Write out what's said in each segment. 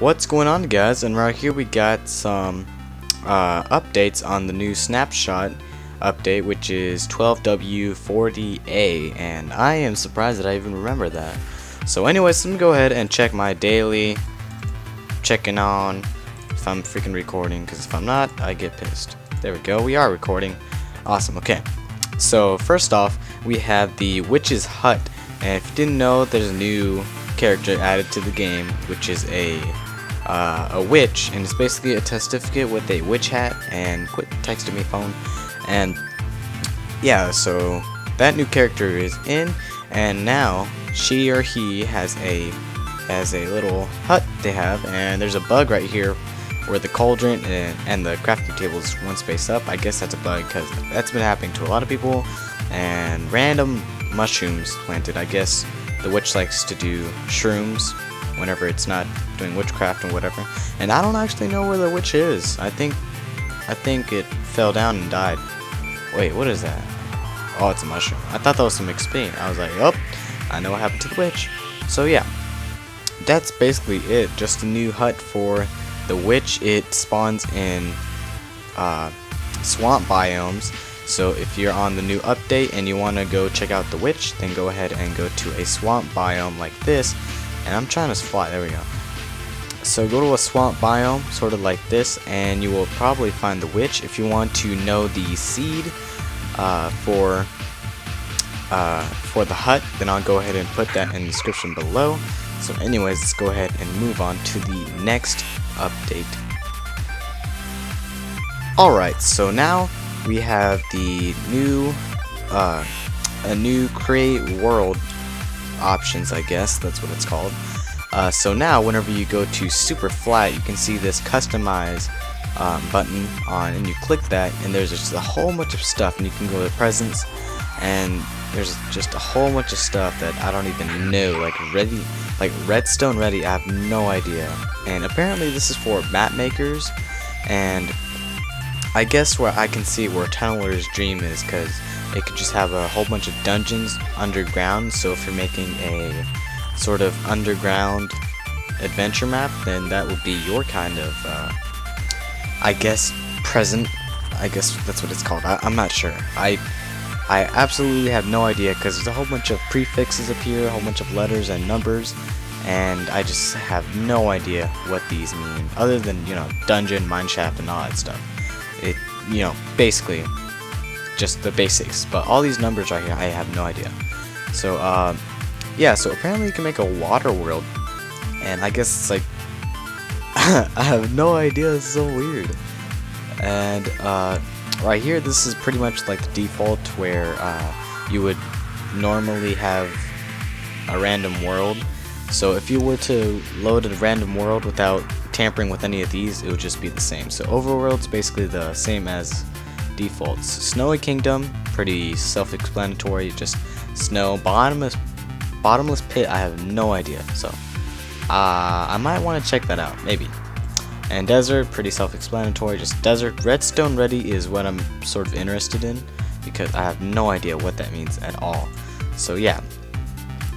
What's going on, guys? And right here we got some updates on the new Snapshot update, which is 12W40A, and I am surprised that I even remember that. So anyways, let me go ahead and check my daily, checking on if I'm freaking recording, because if I'm not, I get pissed. There we go, we are recording. Awesome. Okay, so first off, we have the Witch's Hut, and if you didn't know, there's a new character added to the game, which is a witch, and it's basically a testificate with a witch hat. And quit texting me, phone. And yeah, so that new character is in, and now she or he has a little hut they have, and there's a bug right here where the cauldron and the crafting table is one space up. I guess that's a bug because that's been happening to a lot of people, and random mushrooms planted. I guess the witch likes to do shrooms whenever it's not doing witchcraft and whatever. And I don't actually know where the witch is. I think it fell down and died. Wait, what is that? Oh, it's a mushroom. I thought that was some XP. I was like, oh, I know what happened to the witch. So yeah, that's basically it. Just a new hut for the witch. It spawns in swamp biomes. So if you're on the new update and you want to go check out the witch, then go ahead and go to a swamp biome like this. And I'm trying to fly, there we go. So go to a swamp biome, sort of like this, and you will probably find the witch. If you want to know the seed for the hut, then I'll go ahead and put that in the description below. So anyways, let's go ahead and move on to the next update. Alright, so now we have the new a new create world options, I guess that's what it's called. So now whenever you go to super flat, you can see this customize button on, and you click that, and there's just a whole bunch of stuff, and you can go to presents, and there's just a whole bunch of stuff that I don't even know, like redstone ready. I have no idea. And apparently this is for map makers, and I guess where I can see where Tunneler's Dream is, because it could just have a whole bunch of dungeons underground. So if you're making a sort of underground adventure map, then that would be your kind of, I guess, present. I guess that's what it's called. I'm not sure. I absolutely have no idea, because there's a whole bunch of prefixes up here, a whole bunch of letters and numbers, and I just have no idea what these mean, other than, you know, dungeon, mineshaft, and all that stuff. It, you know, basically just the basics, but all these numbers right here, I have no idea. So yeah, so apparently you can make a water world, and I guess it's like I have no idea, it's so weird. And right here, this is pretty much like the default where you would normally have a random world. So if you were to load a random world without tampering with any of these, it would just be the same. So overworld's basically the same as defaults. Snowy Kingdom, pretty self-explanatory, just snow. Bottomless pit, I have no idea. So I might want to check that out, maybe. And desert, pretty self-explanatory, just desert. Redstone ready is what I'm sort of interested in, because I have no idea what that means at all. So yeah.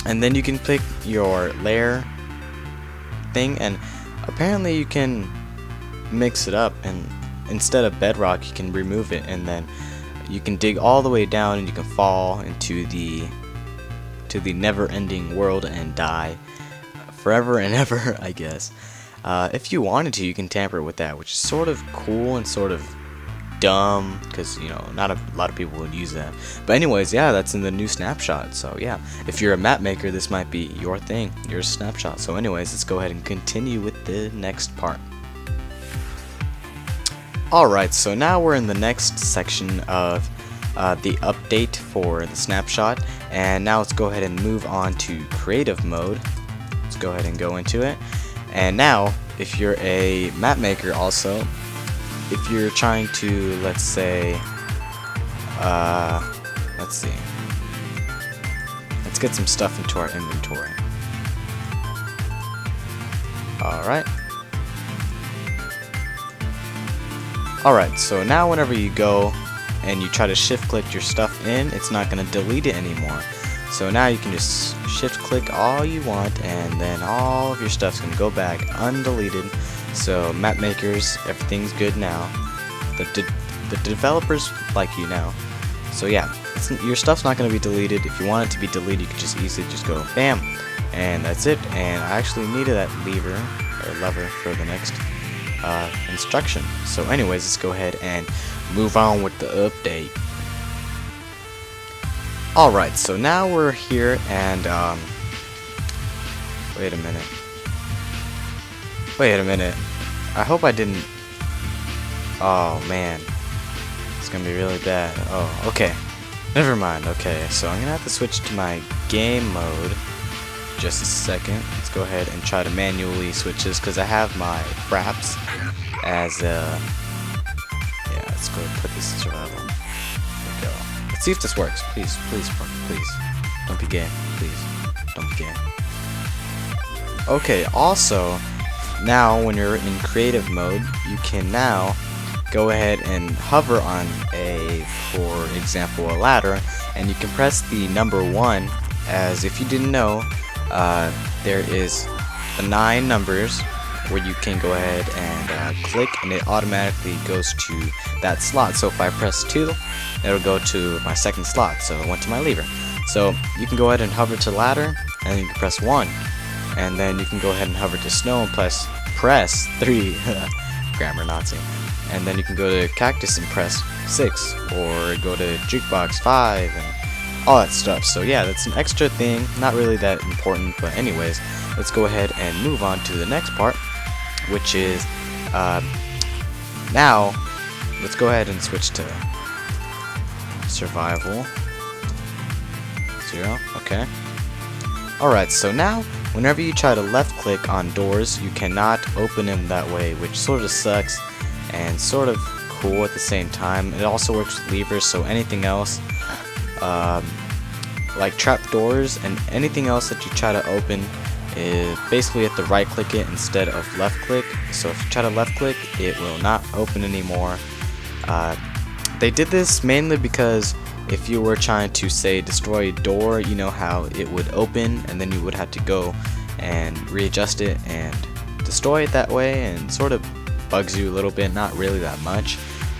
And then you can pick your layer thing, and apparently you can mix it up, and instead of bedrock you can remove it, and then you can dig all the way down, and you can fall into the never-ending world and die forever and ever, I guess. If you wanted to, you can tamper with that, which is sort of cool and sort of dumb, because, you know, not a lot of people would use that. But anyways, yeah, that's in the new Snapshot. So yeah, if you're a map maker, this might be your thing, your Snapshot. So anyways, let's go ahead and continue with the next part. Alright, so now we're in the next section of the update for the Snapshot, and now let's go ahead and move on to creative mode. Let's go ahead and go into it. And now, if you're a map maker also, if you're trying to, let's say, let's see, let's get some stuff into our inventory. Alright, so now whenever you go and you try to shift click your stuff in, it's not going to delete it anymore. So now you can just shift click all you want, and then all of your stuff's gonna go back undeleted. So map makers, everything's good now. The developers like you now. So yeah, your stuff's not gonna be deleted. If you want it to be deleted, you can just easily just go bam, and that's it. And I actually needed that lever for the next instruction. So anyways, let's go ahead and move on with the update. Alright, so now we're here, and wait a minute, I hope I didn't, oh man, it's gonna be really bad. Oh, okay, never mind. Okay, so I'm gonna have to switch to my game mode. Just a second. Let's go ahead and try to manually switch this, because I have my fraps as yeah, let's go put this in survival. There we go. Let's see if this works. Please, please, please. Don't be gay. Please. Don't be gay. Okay, also, now when you're in creative mode, you can now go ahead and hover on for example, a ladder, and you can press the number 1, as if you didn't know, there is the 9 numbers where you can go ahead and click, and it automatically goes to that slot. So if I press 2, it'll go to my second slot, so it went to my lever. So you can go ahead and hover to ladder, and then you can press 1, and then you can go ahead and hover to snow and press 3, grammar Nazi, and then you can go to cactus and press 6, or go to jukebox 5, and all that stuff. So yeah, that's an extra thing, not really that important, but anyways, let's go ahead and move on to the next part, which is now let's go ahead and switch to survival 0. Okay, alright, so now whenever you try to left click on doors, you cannot open them that way, which sort of sucks and sort of cool at the same time. It also works with levers, so anything else like trap doors and anything else that you try to open, is basically you have to right click it instead of left click. So if you try to left click, it will not open anymore. They did this mainly because if you were trying to, say, destroy a door, you know how it would open and then you would have to go and readjust it and destroy it that way, and sort of bugs you a little bit, not really that much,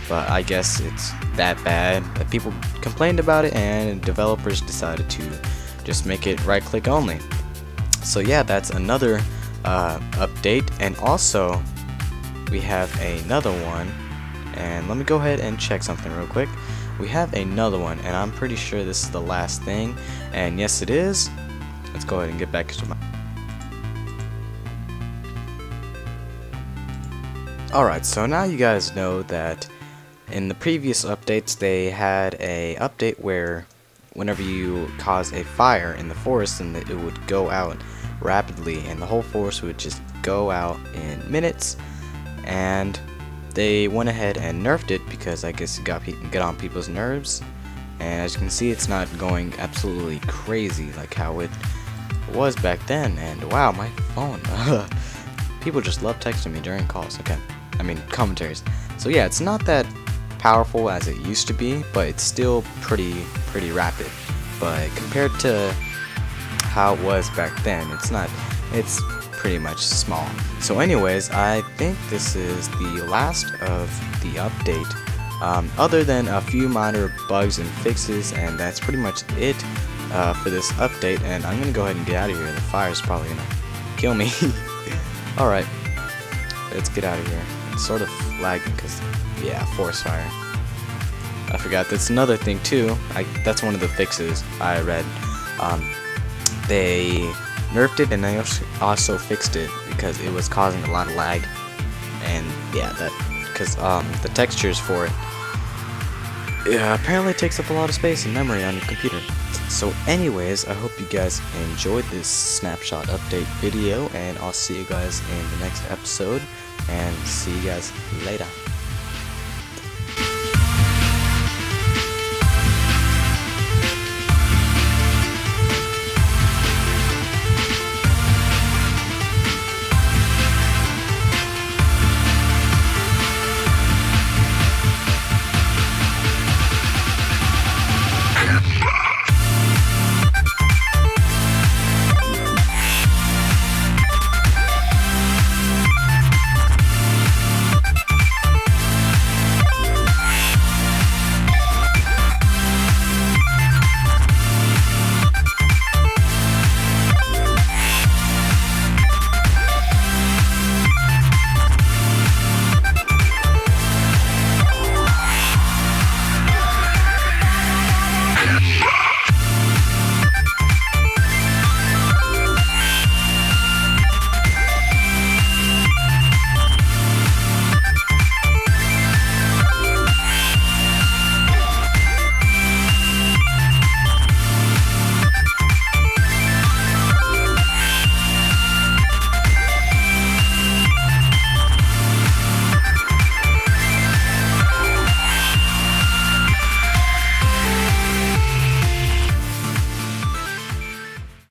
but I guess it's that bad that people complained about it, and developers decided to just make it right click only. So yeah, that's another update. And also we have another one, and let me go ahead and check something real quick. We have another one, and I'm pretty sure this is the last thing, and yes it is. Let's go ahead and get back to my alright, so now you guys know that in the previous updates they had a update where whenever you cause a fire in the forest, and it would go out rapidly, and the whole forest would just go out in minutes. And they went ahead and nerfed it because I guess it got on people's nerves, and as you can see, it's not going absolutely crazy like how it was back then. And wow, my phone people just love texting me during calls. Okay, I mean commentaries. So yeah, it's not that powerful as it used to be, but it's still pretty rapid. But compared to how it was back then, it's pretty much small. So anyways, I think this is the last of the update, other than a few minor bugs and fixes, and that's pretty much it for this update. And I'm gonna go ahead and get out of here. The fire's probably gonna kill me. Alright, let's get out of here. It's sort of lagging because, yeah, forest fire. I forgot that's another thing too. That's one of the fixes I read. They nerfed it, and they also fixed it because it was causing a lot of lag. And yeah, that because the textures for it, apparently takes up a lot of space and memory on your computer. So anyways, I hope you guys enjoyed this snapshot update video, and I'll see you guys in the next episode, and see you guys later.